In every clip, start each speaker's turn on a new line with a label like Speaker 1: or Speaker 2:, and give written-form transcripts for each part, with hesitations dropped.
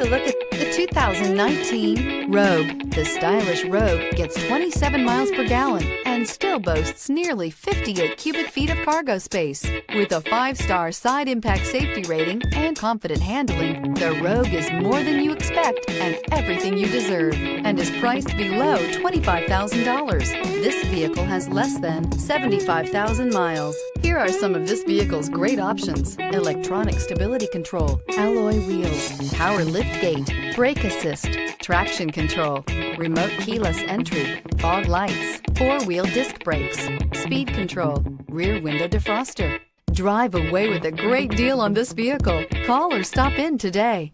Speaker 1: a look at the 2019 Rogue. The stylish Rogue gets 27 miles per gallon and still boasts nearly 58 cubic feet of cargo space. With a 5-star side impact safety rating and confident handling, the Rogue is more than you expect and everything you deserve, and is priced below $25,000. This vehicle has less than 75,000 miles. Here are some of this vehicle's great options: electronic stability control, alloy wheels, power lift gate, brake assist, traction control, remote keyless entry, fog lights, 4-wheel disc brakes, speed control, rear window defroster. Drive away with a great deal on this vehicle. Call or stop in today.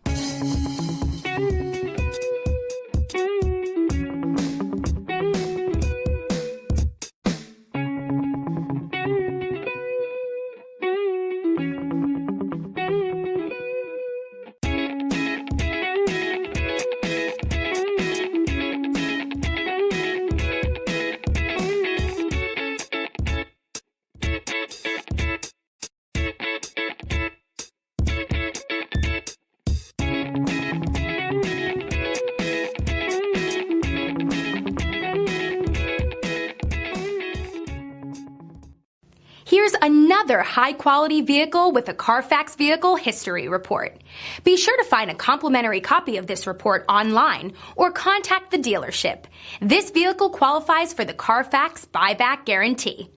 Speaker 2: Here's another high-quality vehicle with a Carfax Vehicle History Report. Be sure to find a complimentary copy of this report online or contact the dealership. This vehicle qualifies for the Carfax Buyback Guarantee.